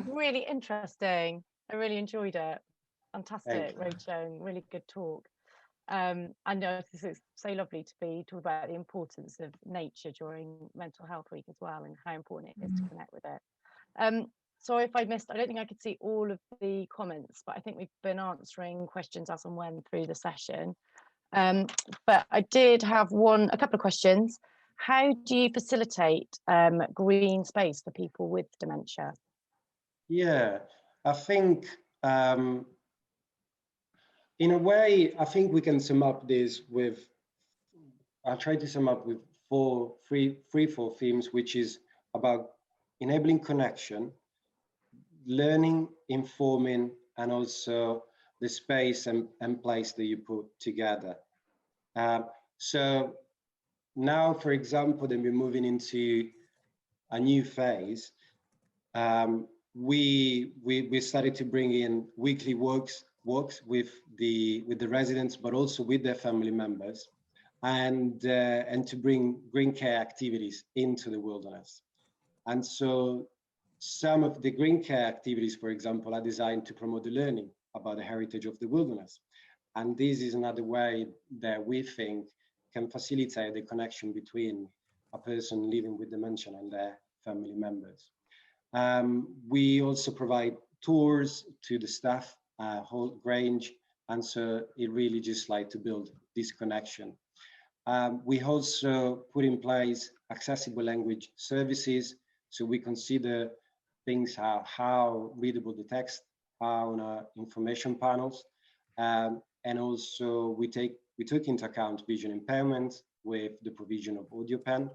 Really interesting. I really enjoyed it. Fantastic roadshow, really good talk. I know this is so lovely to be talking about the importance of nature during Mental Health Week as well, and how important it is to connect with it. Sorry if I missed, I don't think I could see all of the comments, but I think we've been answering questions as and when through the session. But I did have a couple of questions. How do you facilitate green space for people with dementia? Yeah, I think in a way, I think we can sum up this with, I'll try to sum up with four themes, which is about enabling connection, learning, informing, and also the space and place that you put together. So now, for example, then we're moving into a new phase. We started to bring in weekly walks with the residents, but also with their family members, and to bring green care activities into the wilderness. And so some of the green care activities, for example, are designed to promote the learning about the heritage of the wilderness. And this is another way that we think can facilitate the connection between a person living with dementia and their family members. We also provide tours to the staff, whole range, and so it really just like to build this connection. We also put in place accessible language services, so we consider things how readable the text are on our information panels, and also we took into account vision impairment with the provision of audio pen.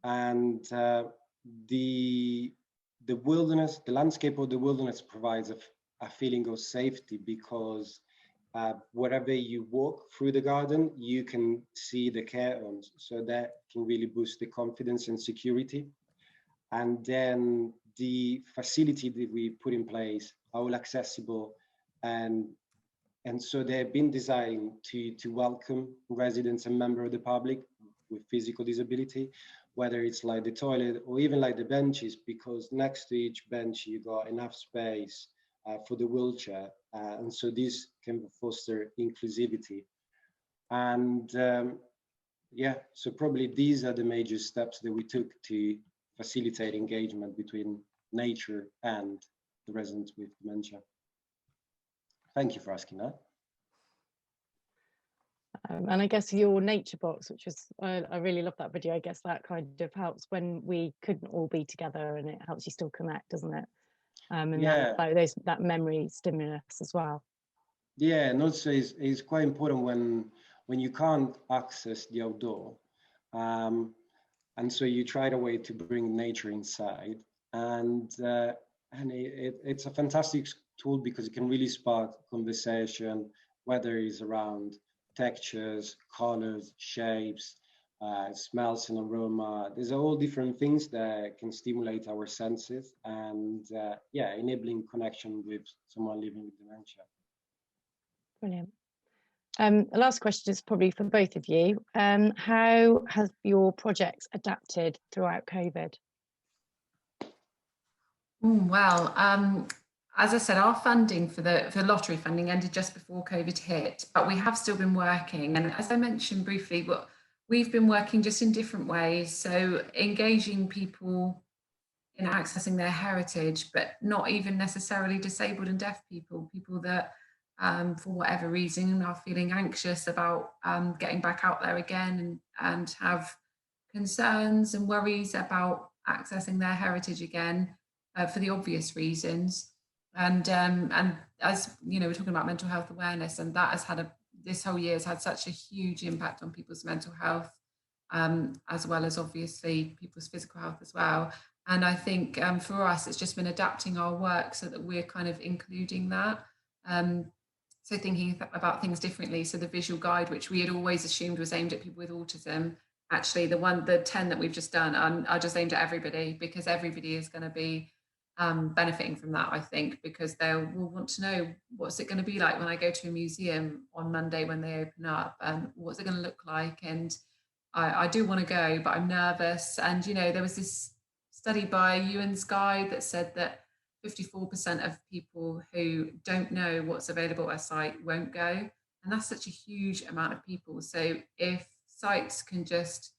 And the wilderness, the landscape of the wilderness provides a feeling of safety, because wherever you walk through the garden, you can see the care homes, so that can really boost the confidence and security. And then the facility that we put in place are all accessible, and so they've been designed to welcome residents and members of the public with physical disability, whether it's like the toilet or even like the benches, because next to each bench you got enough space for the wheelchair, and so this can foster inclusivity. And yeah, so probably these are the major steps that we took to facilitate engagement between nature and the residents with dementia. Thank you for asking that. And I guess your nature box, which was, I really love that video. I guess that kind of helps when we couldn't all be together, and it helps you still connect, doesn't it? And yeah, that memory stimulus as well. Yeah, and also it's quite important when you can't access the outdoor, and so you try a way to bring nature inside, and it's a fantastic tool because it can really spark conversation, whether it's around textures, colors, shapes, smells and aroma. There's all different things that can stimulate our senses and yeah, enabling connection with someone living with dementia. Brilliant. The last question is probably for both of you. How has your projects adapted throughout COVID? Well, as I said, our funding for the lottery funding ended just before COVID hit, but we have still been working. And as I mentioned briefly, we've been working just in different ways. So engaging people in accessing their heritage, but not even necessarily disabled and deaf people that for whatever reason are feeling anxious about getting back out there again and have concerns and worries about accessing their heritage again for the obvious reasons. And as you know, we're talking about mental health awareness, and that has had this whole year has had such a huge impact on people's mental health, as well as obviously people's physical health as well. And I think for us, it's just been adapting our work so that we're kind of including that. So thinking about things differently. So the visual guide, which we had always assumed was aimed at people with autism, actually the 10 that we've just done are just aimed at everybody, because everybody is going to be benefiting from that, I think, because they will want to know, what's it going to be like when I go to a museum on Monday when they open up, and what's it going to look like? And I do want to go, but I'm nervous. And, you know, there was this study by UN's Guide that said that 54% of people who don't know what's available at a site won't go. And that's such a huge amount of people. So if sites can just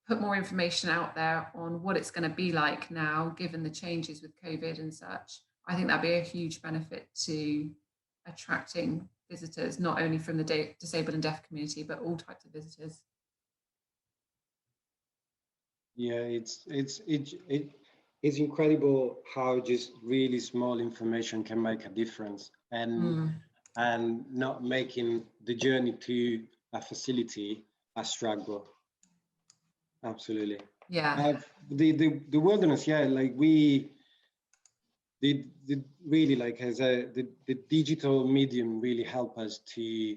put more information out there on what it's going to be like now, given the changes with COVID and such, I think that'd be a huge benefit to attracting visitors, not only from the disabled and deaf community, but all types of visitors. Yeah, it's incredible how just really small information can make a difference, and not making the journey to a facility a struggle. Absolutely. Yeah. The wilderness, yeah, like we did really, like, as the digital medium really help us to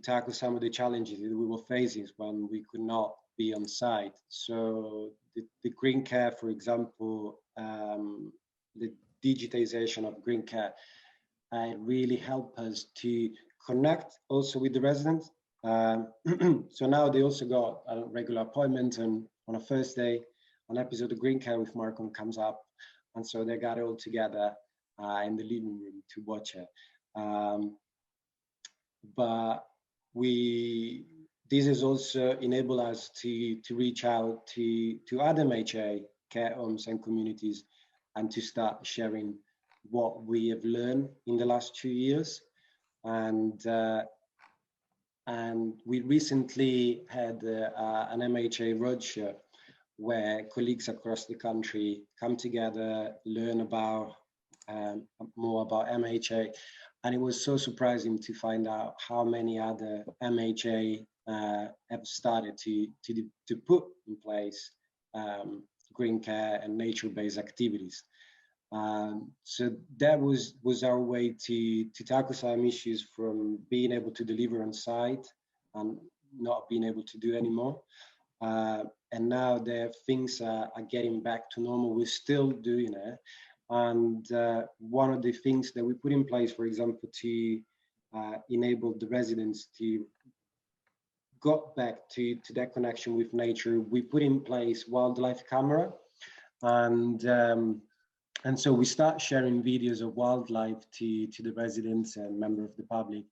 tackle some of the challenges that we were facing when we could not be on site. So the green care, for example, the digitization of green care really help us to connect also with the residents. So now they also got a regular appointment, and on a Thursday, an episode of Green Care with Markham comes up, and so they got all together in the living room to watch it. But this has also enabled us to reach out to other MHA care homes and communities, and to start sharing what we have learned in the last 2 years. And we recently had an MHA Roadshow where colleagues across the country come together, learn about more about MHA. And it was so surprising to find out how many other MHA have started to put in place green care and nature-based activities. So that was our way to tackle some issues, from being able to deliver on site and not being able to do anymore. And now that things are getting back to normal, we're still doing it. And one of the things that we put in place, for example, to enable the residents to go back to that connection with nature, we put in place wildlife camera. And so we start sharing videos of wildlife to the residents and members of the public.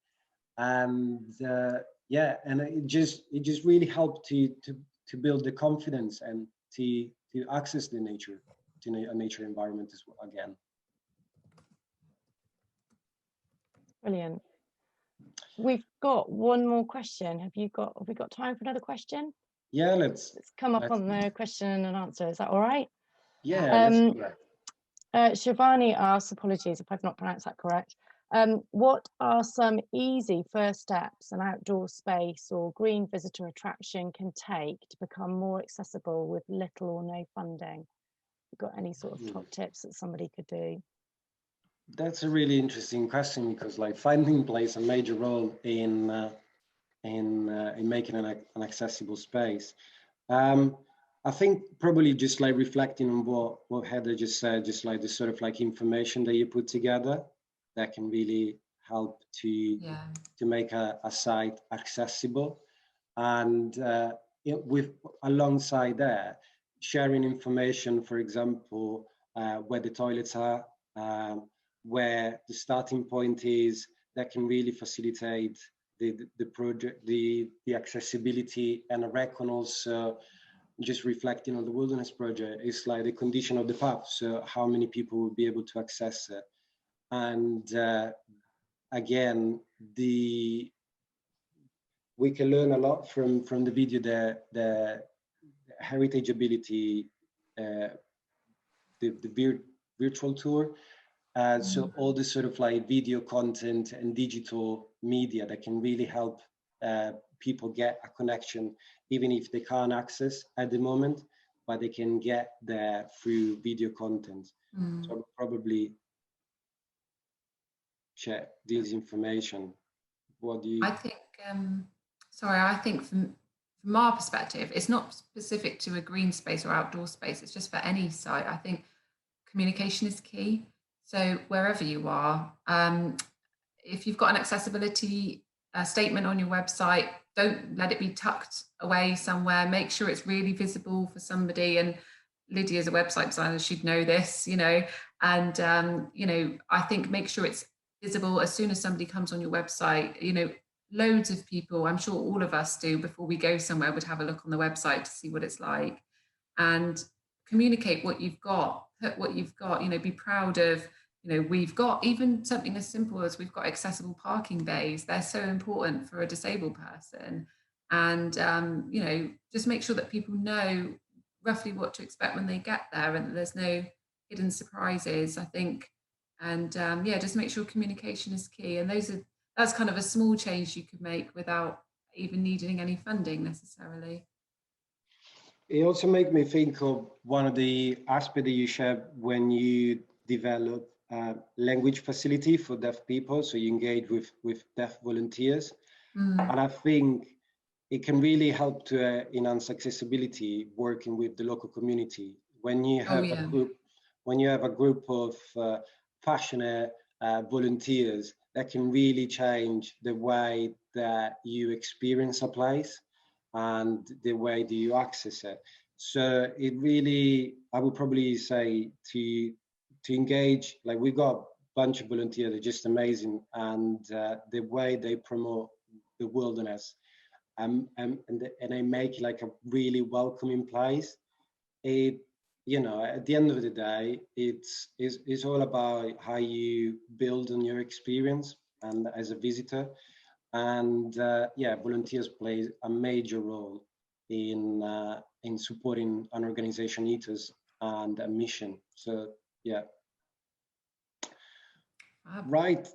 And yeah, and it just really helped to build the confidence and to access the nature, to a nature environment as well again. Brilliant. We've got one more question. Have we got time for another question? Yeah, let's come up on the question and answer. Is that all right? Yeah, let's do that. Shivani asks, apologies if I've not pronounced that correct. What are some easy first steps an outdoor space or green visitor attraction can take to become more accessible with little or no funding? You've got any sort of top tips that somebody could do? That's a really interesting question, because like funding plays a major role in making an accessible space. I think probably just like reflecting on what Heather just said, just like the sort of like information that you put together that can really help to make a site accessible, and with alongside that, sharing information, for example, where the toilets are, where the starting point is, that can really facilitate the project, the accessibility. And I reckon also, just reflecting on the wilderness project, it's like the condition of the path, so how many people will be able to access it. And again, we can learn a lot from the video, the heritage ability, the virtual tour. So all this sort of like video content and digital media that can really help people get a connection, even if they can't access at the moment, but they can get there through video content. So I'll probably check this information. What do you? I think, I think from our perspective, it's not specific to a green space or outdoor space, it's just for any site. I think communication is key. So wherever you are, if you've got an accessibility statement on your website, don't let it be tucked away somewhere. Make sure it's really visible for somebody. And Lydia, as a website designer, should know this, you know. And you know, I think make sure it's visible as soon as somebody comes on your website. You know, loads of people, I'm sure all of us do, before we go somewhere, would have a look on the website to see what it's like, and communicate what you've got, put what you've got. You know, be proud of. You know, we've got even something as simple as we've got accessible parking bays. They're so important for a disabled person. And, you know, just make sure that people know roughly what to expect when they get there, and that there's no hidden surprises, I think. And yeah, just make sure communication is key. And that's kind of a small change you could make without even needing any funding necessarily. It also makes me think of one of the aspects that you shared when you develop language facility for deaf people, so you engage with deaf volunteers. And I think it can really help to enhance accessibility, working with the local community. When you have a group of passionate volunteers, that can really change the way that you experience a place and the way that you access it. So it really, I would probably say to engage, like we've got a bunch of volunteers that are just amazing, and the way they promote the wilderness and they make it like a really welcoming place. It, you know, at the end of the day, it's all about how you build on your experience and as a visitor. And yeah, volunteers play a major role in supporting an organization ethos and a mission. So yeah. Right.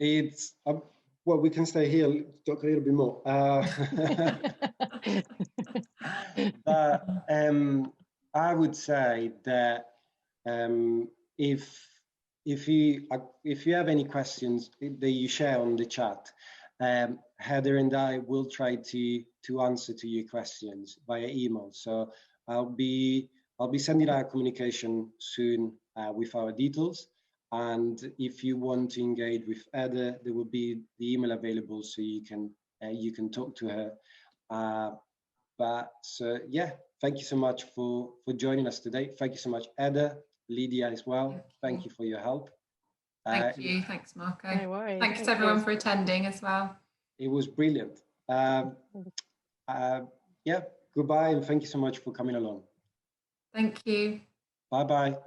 It's well, we can stay here, talk a little bit more. But I would say that if you have any questions that you share on the chat, Heather and I will try to answer to your questions via email. So I'll be sending out a communication soon with our details. And if you want to engage with Heather, there will be the email available, so you can talk to her. But yeah, thank you so much for joining us today. Thank you so much, Heather, Lydia as well. Thank you for your help. Thank you. Thanks, Marco. No worries. Thanks everyone for attending as well. It was brilliant. Yeah, goodbye, and thank you so much for coming along. Thank you. Bye-bye.